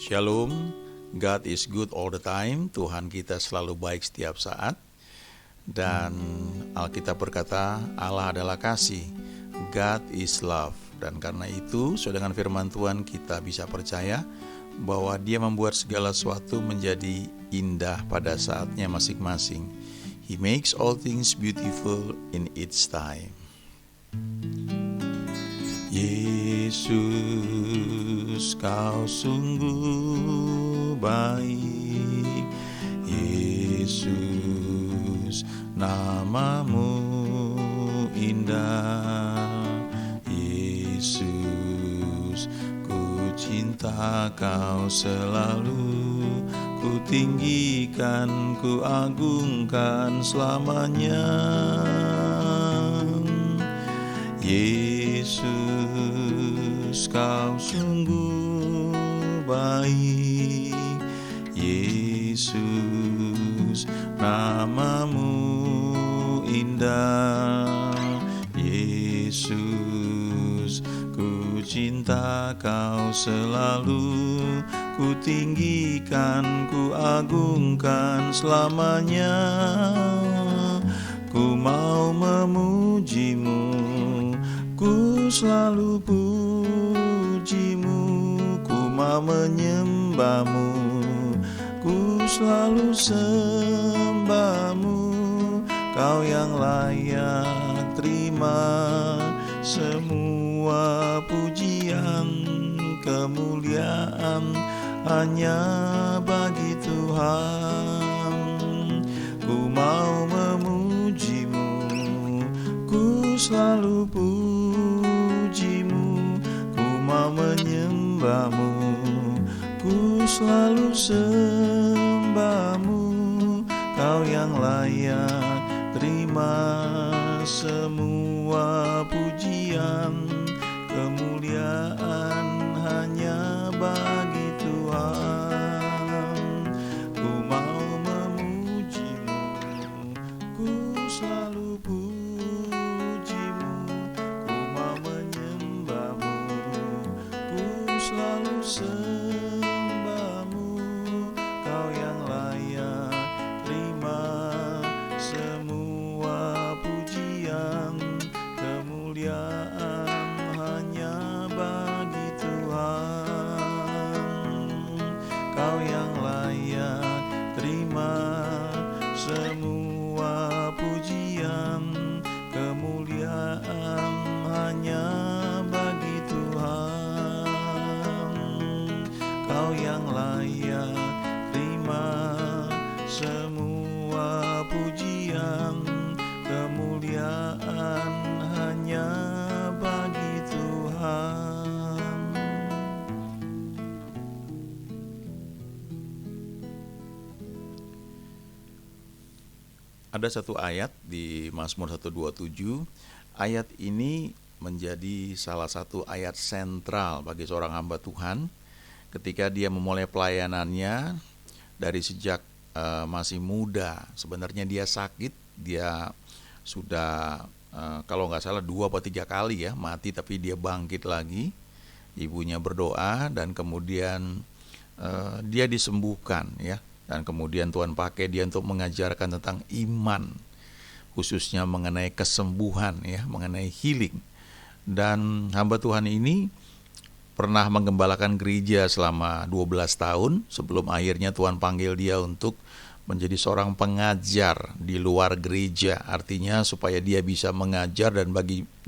Shalom, God is good all the time. Tuhan kita selalu baik setiap saat. Dan Alkitab berkata Allah adalah kasih, God is love. Dan karena itu, sesuai dengan firman Tuhan, kita bisa percaya bahwa Dia membuat segala sesuatu menjadi indah pada saatnya masing-masing. He makes all things beautiful in its time. Yesus, kau sungguh baik. Yesus, namamu indah. Yesus, ku cinta kau selalu. Ku tinggikan, ku agungkan selamanya. Yesus, kau sungguh baik. Yesus, namamu indah. Yesus, ku cinta kau selalu. Ku tinggikan, ku agungkan selamanya. Ku mau memujimu, ku selalu pujimu. Ku mau menyembahmu, ku selalu sembahmu. Kau yang layak terima semua pujian, kemuliaan hanya bagi Tuhan. Ku mau memujimu, ku selalu pujimu. Ku mau menyembahmu, ku selalu sembahmu. Kau yang layak terima semua pujian, kemuliaan hanya bagi Tuhan. Ku mau memujimu, ku selalu pujimu. Ku mau menyembahmu, ku selalu sembahmu. Kau yang layak terima semua pujian, kemuliaan hanya bagi Tuhan. Kau yang layak terima semua pujian, kemuliaan hanya bagi Tuhan. Kau yang layak terima semua pujian, kemuliaan hanya bagi Tuhan. Ada satu ayat di Mazmur 127. Ayat ini menjadi salah satu ayat sentral bagi seorang hamba Tuhan ketika dia memulai pelayanannya dari sejak masih muda. Sebenarnya dia sakit, dia sudah kalau nggak salah 2 atau 3 kali ya mati, tapi dia bangkit lagi. Ibunya berdoa dan kemudian dia disembuhkan ya. Dan kemudian Tuhan pakai dia untuk mengajarkan tentang iman, khususnya mengenai kesembuhan ya, mengenai healing. Dan hamba Tuhan ini pernah menggembalakan gereja selama 12 tahun sebelum akhirnya Tuhan panggil dia untuk menjadi seorang pengajar di luar gereja. Artinya supaya dia bisa mengajar dan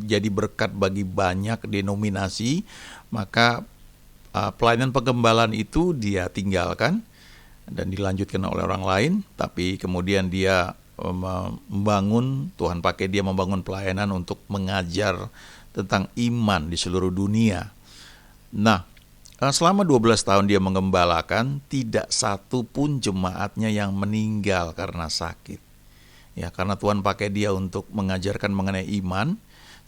jadi berkat bagi banyak denominasi. Maka pelayanan penggembalaan itu dia tinggalkan dan dilanjutkan oleh orang lain. Tapi kemudian dia Tuhan pakai dia membangun pelayanan untuk mengajar tentang iman di seluruh dunia. Nah, selama 12 tahun dia menggembalakan, tidak satu pun jemaatnya yang meninggal karena sakit. Ya, karena Tuhan pakai dia untuk mengajarkan mengenai iman.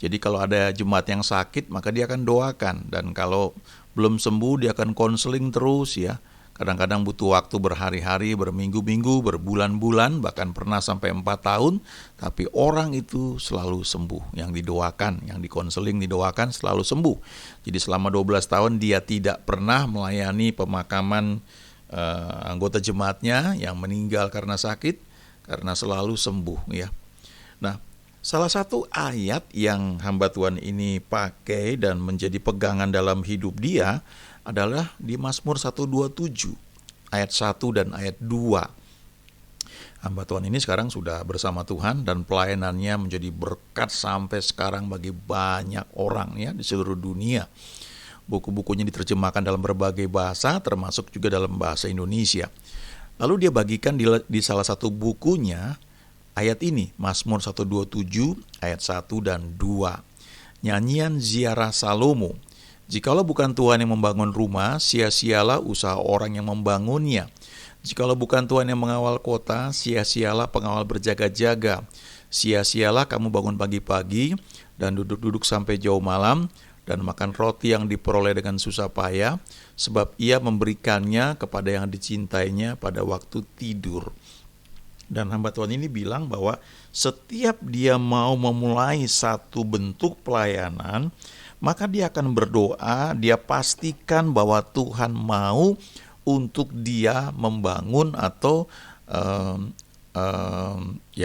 Jadi kalau ada jemaat yang sakit, maka dia akan doakan. Dan kalau belum sembuh, dia akan konseling terus ya. Kadang-kadang butuh waktu berhari-hari, berminggu-minggu, berbulan-bulan, bahkan pernah sampai 4 tahun, tapi orang itu selalu sembuh. Yang didoakan, yang dikonseling, didoakan selalu sembuh. Jadi selama 12 tahun dia tidak pernah melayani pemakaman anggota jemaatnya yang meninggal karena sakit, karena selalu sembuh ya. Nah, salah satu ayat yang hamba Tuhan ini pakai dan menjadi pegangan dalam hidup dia adalah di Mazmur 127 ayat 1 dan ayat 2. Hamba Tuhan ini sekarang sudah bersama Tuhan dan pelayanannya menjadi berkat sampai sekarang bagi banyak orang ya di seluruh dunia. Buku-bukunya diterjemahkan dalam berbagai bahasa, termasuk juga dalam bahasa Indonesia. Lalu dia bagikan di salah satu bukunya ayat ini, Mazmur 127 ayat 1 dan 2. Nyanyian ziarah Salomo. Jikalau bukan Tuhan yang membangun rumah, sia-sialah usaha orang yang membangunnya. Jikalau bukan Tuhan yang mengawal kota, sia-sialah pengawal berjaga-jaga. Sia-sialah kamu bangun pagi-pagi dan duduk-duduk sampai jauh malam, dan makan roti yang diperoleh dengan susah payah, sebab ia memberikannya kepada yang dicintainya pada waktu tidur. Dan hamba Tuhan ini bilang bahwa setiap dia mau memulai satu bentuk pelayanan, maka dia akan berdoa, dia pastikan bahwa Tuhan mau untuk dia membangun atau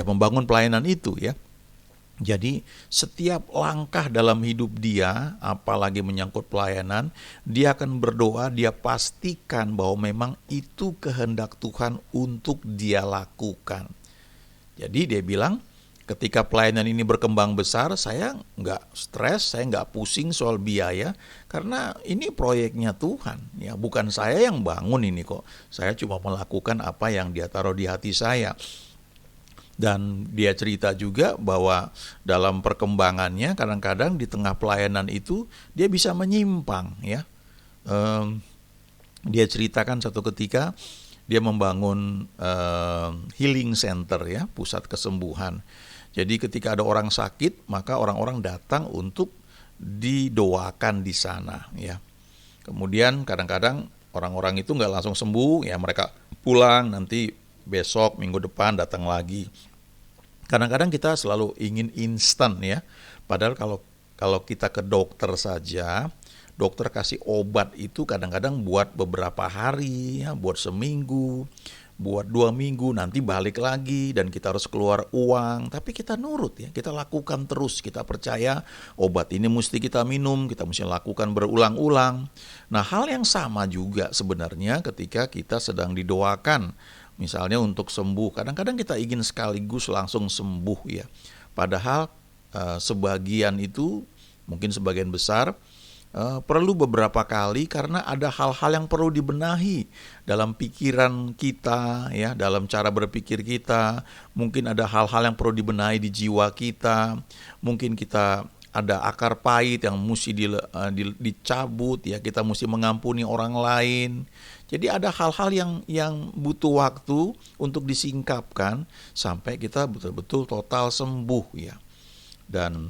membangun pelayanan itu ya. Jadi setiap langkah dalam hidup dia, apalagi menyangkut pelayanan, dia akan berdoa, dia pastikan bahwa memang itu kehendak Tuhan untuk dia lakukan. Jadi dia bilang, ketika pelayanan ini berkembang besar, saya nggak stres, saya nggak pusing soal biaya, karena ini proyeknya Tuhan. Ya, bukan saya yang bangun ini kok. Saya cuma melakukan apa yang Dia taruh di hati saya. Dan dia cerita juga bahwa dalam perkembangannya, kadang-kadang di tengah pelayanan itu dia bisa menyimpang. Ya, dia ceritakan satu ketika dia membangun healing center ya, pusat kesembuhan. Jadi ketika ada orang sakit, maka orang-orang datang untuk didoakan di sana ya. Kemudian kadang-kadang orang-orang itu nggak langsung sembuh ya, mereka pulang, nanti besok minggu depan datang lagi. Kadang-kadang kita selalu ingin instan ya. Padahal kalau kita ke dokter saja, dokter kasih obat itu kadang-kadang buat beberapa hari ya, buat seminggu, buat 2 minggu, nanti balik lagi dan kita harus keluar uang. Tapi kita nurut ya, kita lakukan terus, kita percaya obat ini mesti kita minum, kita mesti lakukan berulang-ulang. Nah, hal yang sama juga sebenarnya ketika kita sedang didoakan, misalnya untuk sembuh. Kadang-kadang kita ingin sekaligus langsung sembuh ya. Padahal sebagian itu, mungkin sebagian besar, perlu beberapa kali karena ada hal-hal yang perlu dibenahi dalam pikiran kita ya, dalam cara berpikir kita. Mungkin ada hal-hal yang perlu dibenahi di jiwa kita. Mungkin kita ada akar pahit yang mesti dicabut ya, kita mesti mengampuni orang lain. Jadi ada hal-hal yang butuh waktu untuk disingkapkan sampai kita betul-betul total sembuh ya. Dan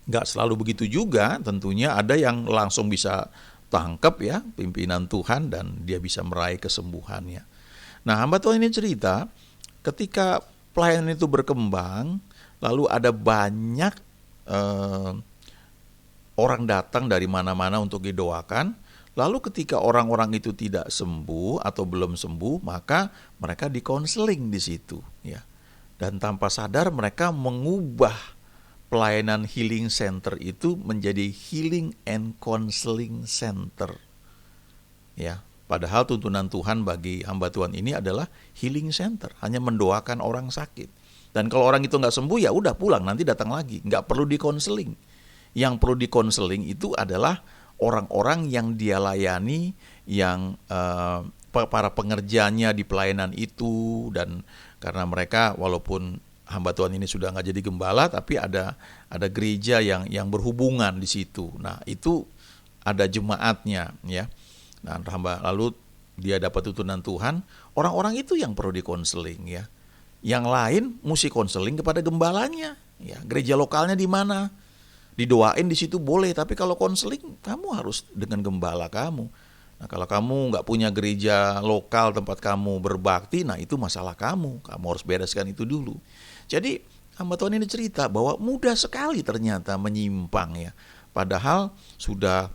nggak selalu begitu juga, tentunya ada yang langsung bisa tangkap ya pimpinan Tuhan dan dia bisa meraih kesembuhannya. Nah, hamba Tuhan ini cerita ketika pelayanan itu berkembang, lalu ada banyak orang datang dari mana-mana untuk didoakan. Lalu ketika orang-orang itu tidak sembuh atau belum sembuh, maka mereka dikonseling di situ ya. Dan tanpa sadar mereka mengubah pelayanan healing center itu menjadi healing and counseling center. Ya, padahal tuntunan Tuhan bagi hamba Tuhan ini adalah healing center, hanya mendoakan orang sakit. Dan kalau orang itu nggak sembuh, ya udah pulang, nanti datang lagi, nggak perlu dikonseling. Yang perlu dikonseling itu adalah orang-orang yang dia layani, yang para pengerjanya di pelayanan itu, dan karena mereka walaupun hamba Tuhan ini sudah nggak jadi gembala, tapi ada gereja yang berhubungan di situ. Nah, itu ada jemaatnya ya. Nah, lalu dia dapat tuntunan Tuhan, orang-orang itu yang perlu dikonseling ya. Yang lain mesti konseling kepada gembalanya ya. Gereja lokalnya di mana? Didoain di situ boleh, tapi kalau konseling kamu harus dengan gembala kamu. Nah, kalau kamu nggak punya gereja lokal tempat kamu berbakti, nah itu masalah kamu. Kamu harus bereskan itu dulu. Jadi hamba Tuhan ini cerita bahwa mudah sekali ternyata menyimpang ya. Padahal sudah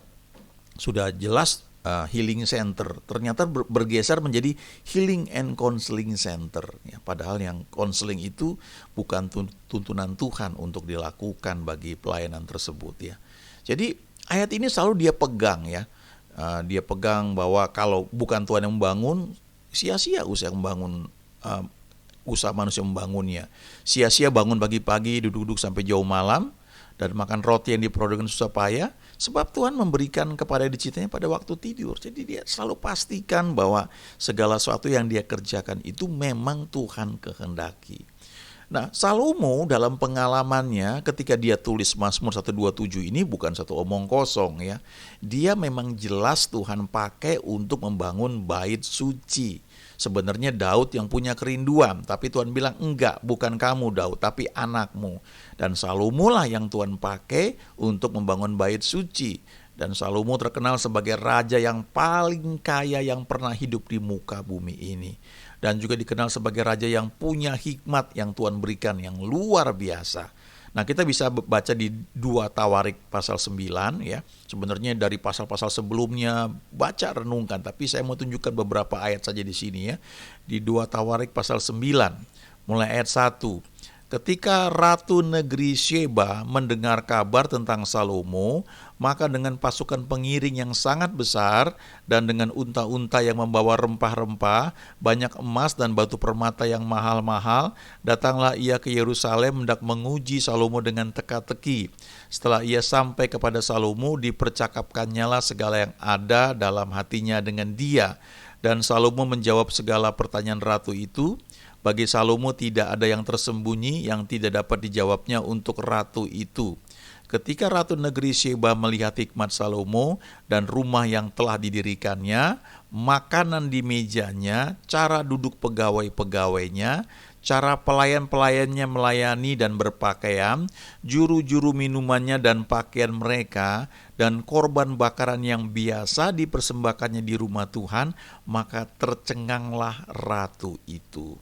jelas healing center, ternyata bergeser menjadi healing and counseling center ya. Padahal yang counseling itu bukan tuntunan Tuhan untuk dilakukan bagi pelayanan tersebut ya. Jadi ayat ini selalu dia pegang ya. Dia pegang bahwa kalau bukan Tuhan yang membangun, sia-sia usaha membangun, usaha manusia membangunnya. Sia-sia bangun pagi-pagi, duduk-duduk sampai jauh malam, dan makan roti yang diperoleh dengan susah payah, sebab Tuhan memberikan kepada dicintainya pada waktu tidur. Jadi dia selalu pastikan bahwa segala sesuatu yang dia kerjakan itu memang Tuhan kehendaki. Nah, Salomo dalam pengalamannya ketika dia tulis Mazmur 127 ini bukan satu omong kosong ya. Dia memang jelas Tuhan pakai untuk membangun bait suci. Sebenarnya Daud yang punya kerinduan, tapi Tuhan bilang enggak, bukan kamu Daud, tapi anakmu. Dan Salomo lah yang Tuhan pakai untuk membangun bait suci. Dan Salomo terkenal sebagai raja yang paling kaya yang pernah hidup di muka bumi ini. Dan juga dikenal sebagai raja yang punya hikmat yang Tuhan berikan yang luar biasa. Nah, kita bisa baca di 2 Tawarik pasal 9 ya. Sebenarnya dari pasal-pasal sebelumnya baca renungkan, tapi saya mau tunjukkan beberapa ayat saja di sini ya. Di 2 Tawarik pasal 9 mulai ayat 1. Ketika Ratu negeri Sheba mendengar kabar tentang Salomo, maka dengan pasukan pengiring yang sangat besar dan dengan unta-unta yang membawa rempah-rempah, banyak emas dan batu permata yang mahal-mahal, datanglah ia ke Yerusalem hendak menguji Salomo dengan teka-teki. Setelah ia sampai kepada Salomo, dipercakapkannyalah segala yang ada dalam hatinya dengan dia. Dan Salomo menjawab segala pertanyaan ratu itu. Bagi Salomo tidak ada yang tersembunyi yang tidak dapat dijawabnya untuk ratu itu. Ketika Ratu negeri Sheba melihat hikmat Salomo dan rumah yang telah didirikannya, makanan di mejanya, cara duduk pegawai-pegawainya, cara pelayan-pelayannya melayani dan berpakaian, juru-juru minumannya dan pakaian mereka, dan korban bakaran yang biasa dipersembahkannya di rumah Tuhan, maka tercenganglah ratu itu.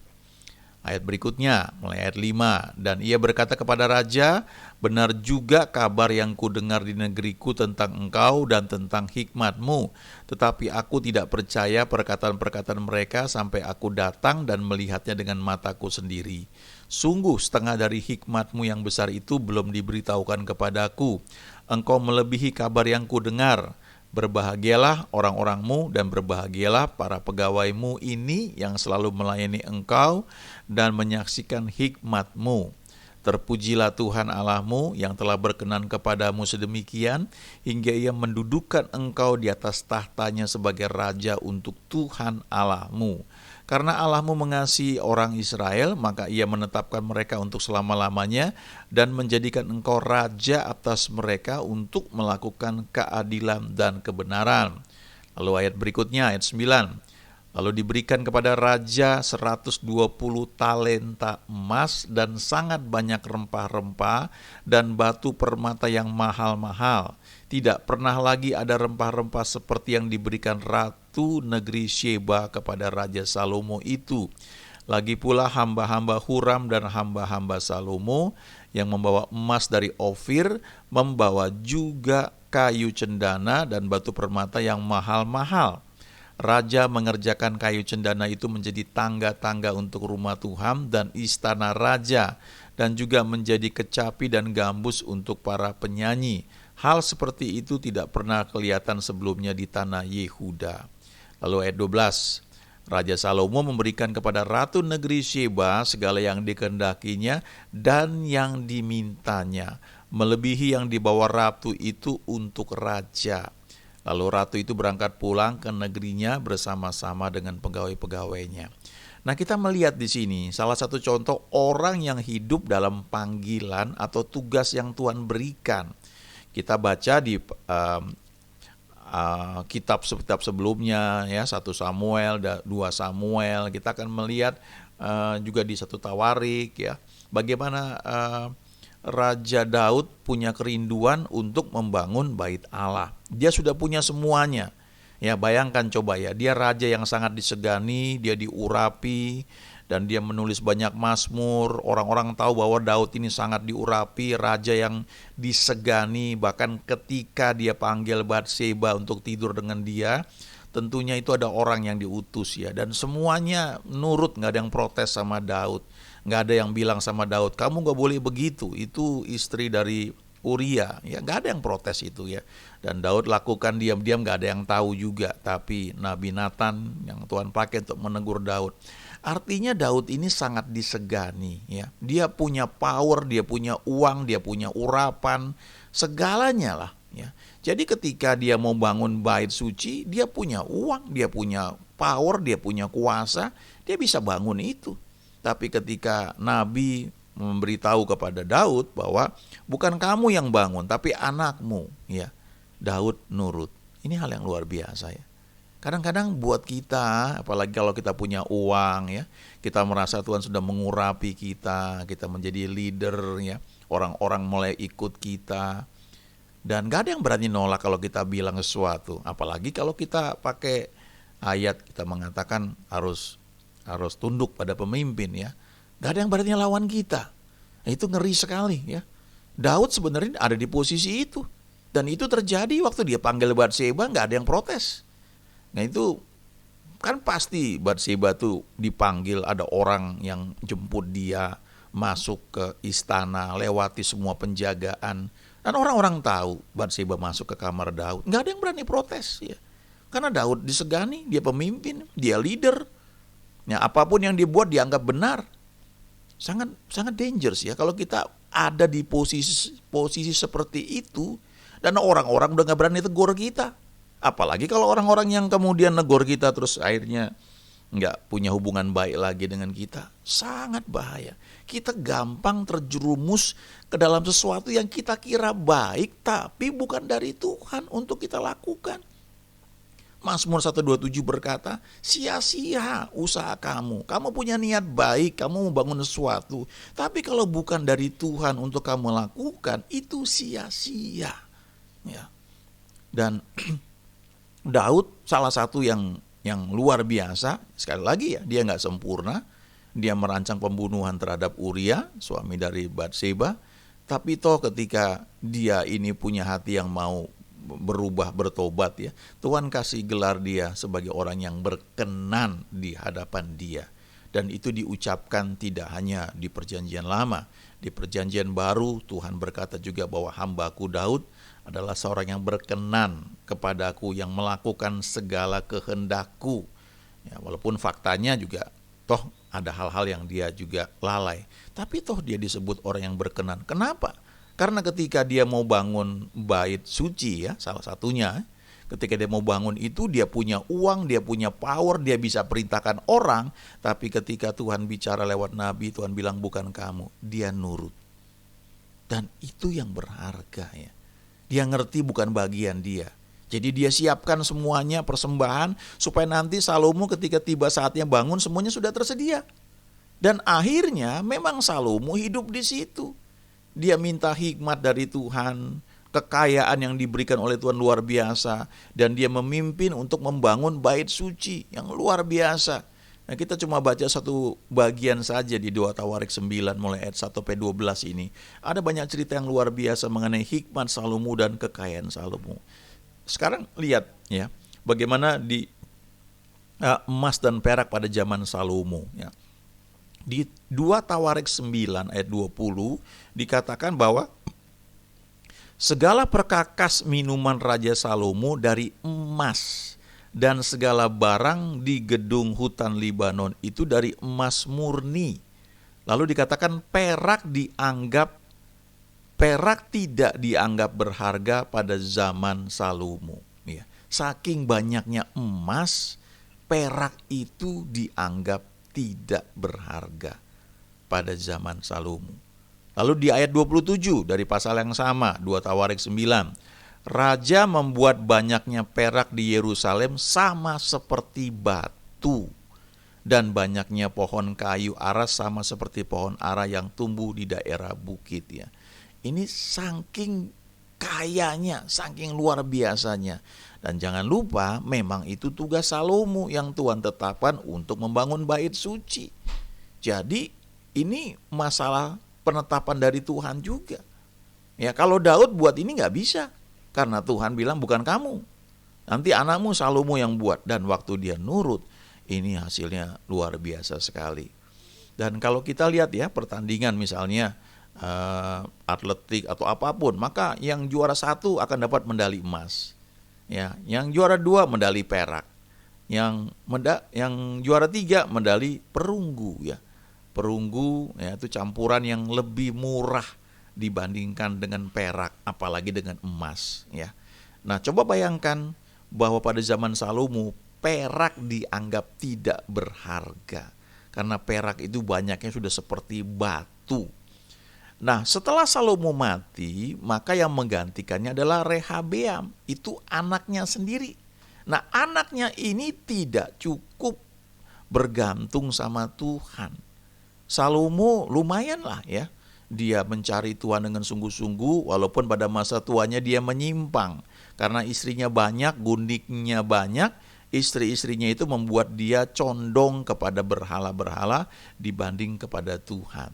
Ayat berikutnya, mulai ayat 5. Dan ia berkata kepada raja, benar juga kabar yang kudengar di negeriku tentang engkau dan tentang hikmatmu. Tetapi aku tidak percaya perkataan-perkataan mereka sampai aku datang dan melihatnya dengan mataku sendiri. Sungguh setengah dari hikmatmu yang besar itu belum diberitahukan kepadaku. Engkau melebihi kabar yang kudengar. Berbahagialah orang-orangmu dan berbahagialah para pegawaimu ini yang selalu melayani engkau dan menyaksikan hikmatmu. Terpujilah Tuhan Allahmu yang telah berkenan kepadamu sedemikian hingga ia mendudukkan engkau di atas tahtanya sebagai raja untuk Tuhan Allahmu. Karena Allahmu mengasihi orang Israel, maka ia menetapkan mereka untuk selama-lamanya dan menjadikan engkau raja atas mereka untuk melakukan keadilan dan kebenaran. Lalu ayat berikutnya, ayat 9. Lalu diberikan kepada raja 120 talenta emas dan sangat banyak rempah-rempah dan batu permata yang mahal-mahal. Tidak pernah lagi ada rempah-rempah seperti yang diberikan Ratu negeri Sheba kepada Raja Salomo itu. Lagi pula hamba-hamba Huram dan hamba-hamba Salomo yang membawa emas dari Ofir, membawa juga kayu cendana dan batu permata yang mahal-mahal. Raja mengerjakan kayu cendana itu menjadi tangga-tangga untuk rumah Tuhan dan istana raja, dan juga menjadi kecapi dan gambus untuk para penyanyi. Hal seperti itu tidak pernah kelihatan sebelumnya di tanah Yehuda. Lalu ayat 12. Raja Salomo memberikan kepada Ratu negeri Sheba segala yang dikehendakinya dan yang dimintanya, melebihi yang dibawa ratu itu untuk raja. Lalu ratu itu berangkat pulang ke negerinya bersama-sama dengan pegawai-pegawainya. Nah, kita melihat di sini salah satu contoh orang yang hidup dalam panggilan atau tugas yang Tuhan berikan. Kita baca di kitab sebelumnya ya, 1 Samuel, 2 Samuel, kita akan melihat juga di 1 Tawarik ya, bagaimana Raja Daud punya kerinduan untuk membangun bait Allah. Dia sudah punya semuanya. Ya, bayangkan coba ya, dia raja yang sangat disegani, dia diurapi, dan dia menulis banyak mazmur. Orang-orang tahu bahwa Daud ini sangat diurapi, raja yang disegani. Bahkan ketika dia panggil Batseba untuk tidur dengan dia, tentunya itu ada orang yang diutus ya. Dan semuanya nurut, gak ada yang protes sama Daud. Gak ada yang bilang sama Daud, kamu gak boleh begitu, itu istri dari Uria, ya gak ada yang protes itu ya. Dan Daud lakukan diam-diam, gak ada yang tahu juga. Tapi Nabi Nathan yang Tuhan pakai untuk menegur Daud. Artinya Daud ini sangat disegani ya. Dia punya power, dia punya uang, dia punya urapan, segalanya lah ya. Jadi ketika dia mau bangun bait suci, dia punya uang, dia punya power, dia punya kuasa, dia bisa bangun itu. Tapi ketika Nabi memberitahu kepada Daud bahwa bukan kamu yang bangun tapi anakmu, ya, Daud nurut. Ini hal yang luar biasa ya. Kadang-kadang buat kita, apalagi kalau kita punya uang ya, kita merasa Tuhan sudah mengurapi kita menjadi leader ya, orang-orang mulai ikut kita, dan gak ada yang berani nolak kalau kita bilang sesuatu. Apalagi kalau kita pakai ayat, kita mengatakan harus tunduk pada pemimpin ya. Gak ada yang berani lawan kita. Nah, itu ngeri sekali ya. Daud sebenarnya ada di posisi itu. Dan itu terjadi waktu dia panggil Batseba, gak ada yang protes. Nah itu kan pasti Batseba tuh dipanggil, ada orang yang jemput dia masuk ke istana, lewati semua penjagaan. Dan orang-orang tahu Batseba masuk ke kamar Daud. Gak ada yang berani protes ya. Karena Daud disegani, dia pemimpin, dia leader. Ya, apapun yang dibuat dianggap benar. Sangat dangerous ya kalau kita ada di posisi seperti itu dan orang-orang udah gak berani tegur kita. Apalagi kalau orang-orang yang kemudian negur kita terus akhirnya gak punya hubungan baik lagi dengan kita. Sangat bahaya. Kita gampang terjerumus ke dalam sesuatu yang kita kira baik tapi bukan dari Tuhan untuk kita lakukan. Mazmur 127 berkata, sia-sia usaha kamu. Kamu punya niat baik, kamu mau bangun sesuatu. Tapi kalau bukan dari Tuhan untuk kamu lakukan, itu sia-sia. Ya. Dan Daud salah satu yang luar biasa. Sekali lagi ya, dia gak sempurna. Dia merancang pembunuhan terhadap Uria, suami dari Batseba. Tapi toh ketika dia ini punya hati yang mau berubah, bertobat ya, Tuhan kasih gelar dia sebagai orang yang berkenan di hadapan dia. Dan itu diucapkan tidak hanya di perjanjian lama, di perjanjian baru Tuhan berkata juga bahwa hambaku Daud adalah seorang yang berkenan kepadaku, yang melakukan segala kehendakku ya, walaupun faktanya juga toh ada hal-hal yang dia juga lalai, tapi toh dia disebut orang yang berkenan. Kenapa? Karena ketika dia mau bangun bait suci ya, salah satunya ketika dia mau bangun itu dia punya uang, dia punya power, dia bisa perintahkan orang. Tapi ketika Tuhan bicara lewat nabi, Tuhan bilang bukan kamu, dia nurut. Dan itu yang berharga ya. Dia ngerti bukan bagian dia. Jadi dia siapkan semuanya persembahan supaya nanti Salomo ketika tiba saatnya bangun semuanya sudah tersedia. Dan akhirnya memang Salomo hidup di situ. Dia minta hikmat dari Tuhan, kekayaan yang diberikan oleh Tuhan luar biasa, dan dia memimpin untuk membangun bait suci yang luar biasa. Nah, kita cuma baca satu bagian saja di 2 Tawarik 9 mulai ayat 1-12 ini. Ada banyak cerita yang luar biasa mengenai hikmat Salomo dan kekayaan Salomo. Sekarang lihat ya, bagaimana di emas dan perak pada zaman Salomo ya. Di 2 Tawarik 9 ayat 20 dikatakan bahwa segala perkakas minuman Raja Salomo dari emas dan segala barang di gedung hutan Libanon itu dari emas murni. Lalu dikatakan perak tidak dianggap berharga pada zaman Salomo ya. Saking banyaknya emas, perak itu dianggap tidak berharga pada zaman Salomo. Lalu di ayat 27 dari pasal yang sama, 2 Tawarik 9, Raja membuat banyaknya perak di Yerusalem sama seperti batu, dan banyaknya pohon kayu ara sama seperti pohon ara yang tumbuh di daerah bukit ya. Ini saking kayanya, saking luar biasanya. Dan jangan lupa, memang itu tugas Salomo yang Tuhan tetapkan untuk membangun bait suci. Jadi ini masalah penetapan dari Tuhan juga. Ya, kalau Daud buat ini nggak bisa, karena Tuhan bilang bukan kamu, nanti anakmu Salomo yang buat. Dan waktu dia nurut, ini hasilnya luar biasa sekali. Dan kalau kita lihat ya pertandingan misalnya atletik atau apapun, maka yang juara 1 akan dapat medali emas. Ya, yang juara 2 medali perak, yang juara 3 medali perunggu ya. Perunggu ya itu campuran yang lebih murah dibandingkan dengan perak, apalagi dengan emas ya. Nah, coba bayangkan bahwa pada zaman Salomo perak dianggap tidak berharga karena perak itu banyaknya sudah seperti batu. Nah, setelah Salomo mati, maka yang menggantikannya adalah Rehabeam, itu anaknya sendiri. Nah, anaknya ini tidak cukup bergantung sama Tuhan. Salomo lumayan lah ya, dia mencari Tuhan dengan sungguh-sungguh, walaupun pada masa tuanya dia menyimpang. Karena istrinya banyak, gundiknya banyak, istri-istrinya itu membuat dia condong kepada berhala-berhala dibanding kepada Tuhan.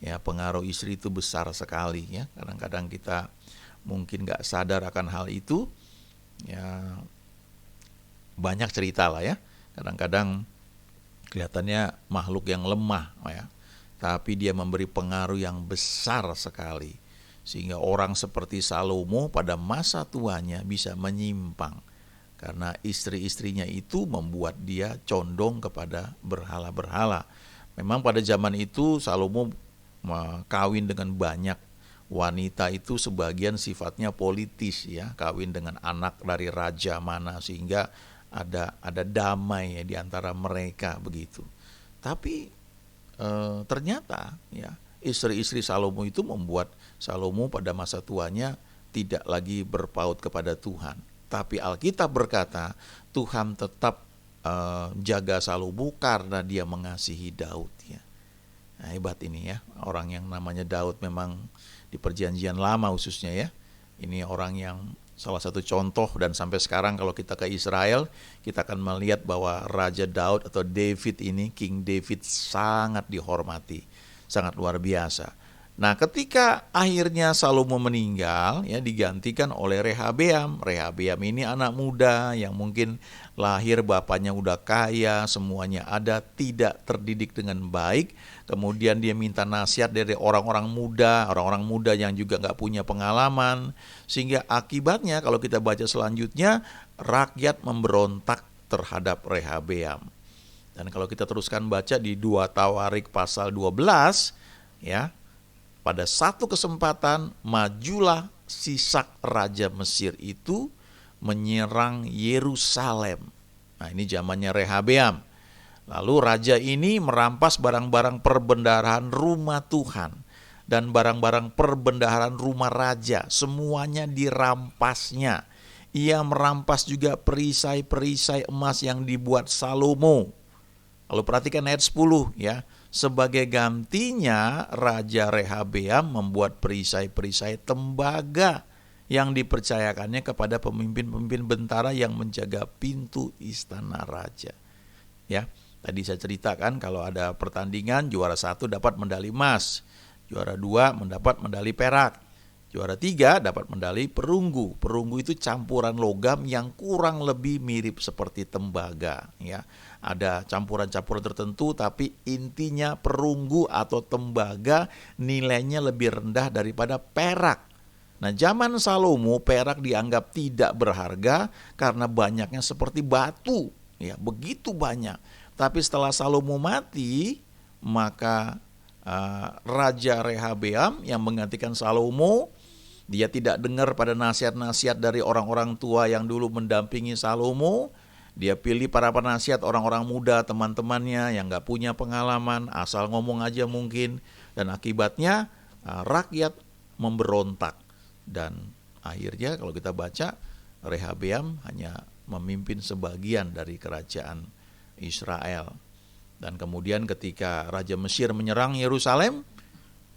Ya, pengaruh istri itu besar sekali ya. Kadang-kadang kita mungkin gak sadar akan hal itu. Ya, banyak cerita lah ya. Kadang-kadang kelihatannya makhluk yang lemah ya. Tapi dia memberi pengaruh yang besar sekali. Sehingga orang seperti Salomo pada masa tuanya bisa menyimpang. Karena istri-istrinya itu membuat dia condong kepada berhala-berhala. Memang pada zaman itu Salomo kawin dengan banyak wanita, itu sebagian sifatnya politis ya, kawin dengan anak dari raja mana sehingga ada damai ya di antara mereka begitu. Tapi ternyata ya istri-istri Salomo itu membuat Salomo pada masa tuanya tidak lagi berpaut kepada Tuhan. Tapi Alkitab berkata Tuhan tetap jaga Salomo karena dia mengasihi Daud ya. Nah, hebat ini ya, orang yang namanya Daud memang di perjanjian lama khususnya ya. Ini orang yang salah satu contoh, dan sampai sekarang kalau kita ke Israel, kita akan melihat bahwa Raja Daud atau David ini, King David sangat dihormati, sangat luar biasa. Nah, ketika akhirnya Salomo meninggal, ya digantikan oleh Rehabeam. Rehabeam ini anak muda yang mungkin lahir bapaknya udah kaya, semuanya ada, tidak terdidik dengan baik. Kemudian dia minta nasihat dari orang-orang muda yang juga nggak punya pengalaman. Sehingga akibatnya kalau kita baca selanjutnya, rakyat memberontak terhadap Rehabeam. Dan kalau kita teruskan baca di 2 Tawarik pasal 12, ya, pada satu kesempatan majulah Sisak Raja Mesir itu menyerang Yerusalem. Nah, ini zamannya Rehabeam. Lalu raja ini merampas barang-barang perbendaharaan rumah Tuhan dan barang-barang perbendaharaan rumah raja, semuanya dirampasnya. Ia merampas juga perisai-perisai emas yang dibuat Salomo. Lalu perhatikan ayat 10 ya. Sebagai gantinya Raja Rehabeam membuat perisai-perisai tembaga yang dipercayakannya kepada pemimpin-pemimpin bentara yang menjaga pintu istana raja. Ya, tadi saya ceritakan kalau ada pertandingan, juara 1 dapat medali emas, juara 2 mendapat medali perak, juara 3 dapat medali perunggu. Perunggu itu campuran logam yang kurang lebih mirip seperti tembaga ya. Ada campuran-campuran tertentu, tapi intinya perunggu atau tembaga nilainya lebih rendah daripada perak. Nah, zaman Salomo perak dianggap tidak berharga karena banyaknya seperti batu, ya begitu banyak. Tapi setelah Salomo mati, maka Raja Rehabeam yang menggantikan Salomo, dia tidak dengar pada nasihat-nasihat dari orang-orang tua yang dulu mendampingi Salomo. Dia pilih para penasihat orang-orang muda, teman-temannya yang gak punya pengalaman, asal ngomong aja mungkin. Dan akibatnya rakyat memberontak. Dan akhirnya kalau kita baca, Rehabeam hanya memimpin sebagian dari kerajaan Israel. Dan kemudian ketika Raja Mesir menyerang Yerusalem,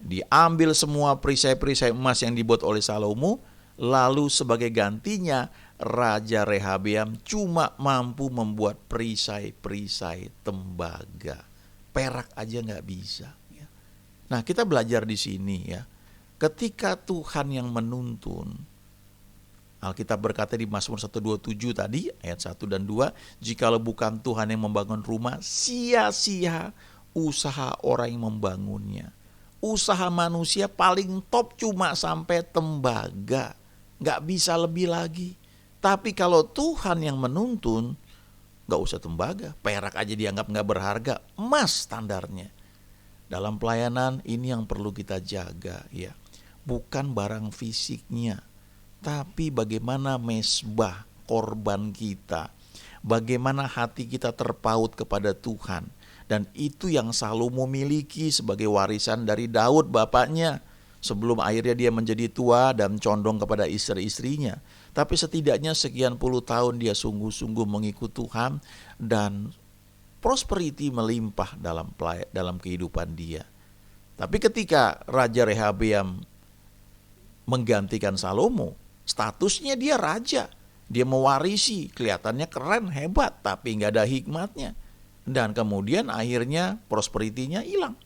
diambil semua perisai-perisai emas yang dibuat oleh Salomo, Lalu sebagai gantinya, Raja Rehabeam cuma mampu membuat perisai-perisai tembaga. Perak aja nggak bisa. Nah, kita belajar di sini ya. Ketika Tuhan yang menuntun, Alkitab berkata di Mazmur 127 tadi, ayat 1 dan 2, jikalau bukan Tuhan yang membangun rumah, sia-sia usaha orang yang membangunnya. Usaha manusia paling top cuma sampai tembaga, nggak bisa lebih lagi. Tapi kalau Tuhan yang menuntun, nggak usah tembaga, perak aja dianggap nggak berharga, emas standarnya. Dalam pelayanan ini yang perlu kita jaga ya, bukan barang fisiknya, tapi bagaimana mesbah korban kita, bagaimana hati kita terpaut kepada Tuhan. Dan itu yang Salomo miliki sebagai warisan dari Daud bapaknya, sebelum akhirnya dia menjadi tua dan condong kepada istri-istrinya. Tapi setidaknya sekian puluh tahun dia sungguh-sungguh mengikut Tuhan, dan prosperity melimpah dalam kehidupan dia. Tapi ketika Raja Rehabeam menggantikan Salomo, statusnya dia raja, dia mewarisi, kelihatannya keren, hebat, tapi nggak ada hikmatnya. Dan kemudian akhirnya prosperity-nya hilang.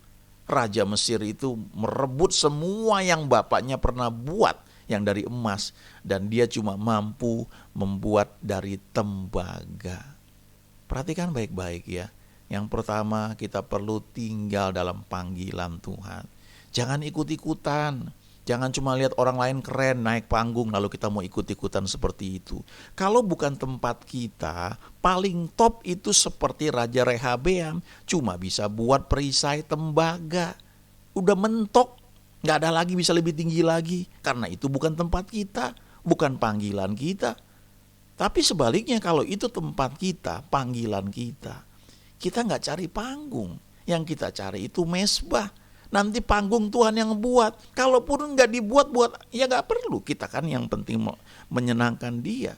Raja Mesir itu merebut semua yang bapaknya pernah buat, yang dari emas, dan dia cuma mampu membuat dari tembaga. Perhatikan baik-baik ya. Yang pertama, kita perlu tinggal dalam panggilan Tuhan. Jangan ikut-ikutan. Jangan cuma lihat orang lain keren naik panggung lalu kita mau ikut-ikutan seperti itu. Kalau bukan tempat kita, paling top itu seperti Raja Rehabeam, cuma bisa buat perisai tembaga. Udah mentok, gak ada lagi bisa lebih tinggi lagi. Karena itu bukan tempat kita, bukan panggilan kita. Tapi sebaliknya kalau itu tempat kita, panggilan kita, kita gak cari panggung. Yang kita cari itu mesbah. Nanti panggung Tuhan yang buat. Kalaupun gak dibuat-buat, ya gak perlu. Kita kan yang penting menyenangkan dia.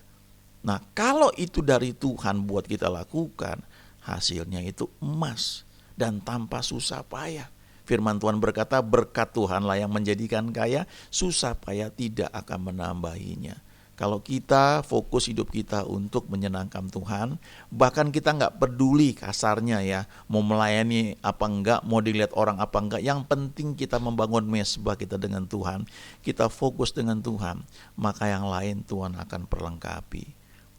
Nah, kalau itu dari Tuhan buat kita lakukan, hasilnya itu emas dan tanpa susah payah. Firman Tuhan berkata, berkat Tuhanlah yang menjadikan kaya, susah payah tidak akan menambahinya. Kalau kita fokus hidup kita untuk menyenangkan Tuhan, bahkan kita gak peduli kasarnya ya, mau melayani apa enggak, mau dilihat orang apa enggak, yang penting kita membangun mesbah kita dengan Tuhan, kita fokus dengan Tuhan, maka yang lain Tuhan akan perlengkapi.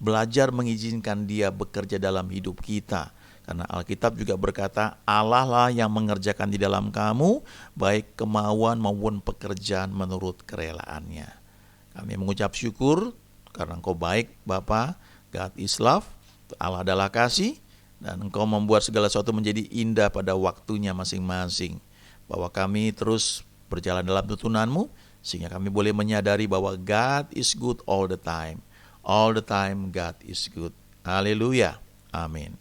Belajar mengizinkan Dia bekerja dalam hidup kita, karena Alkitab juga berkata, Allah lah yang mengerjakan di dalam kamu, baik kemauan maupun pekerjaan menurut kerelaannya. Kami mengucap syukur karena Engkau baik Bapa, God is love, Allah adalah kasih, dan Engkau membuat segala sesuatu menjadi indah pada waktunya masing-masing. Bahwa kami terus berjalan dalam tuntunan-Mu, sehingga kami boleh menyadari bahwa God is good all the time. All the time God is good. Haleluya. Amin.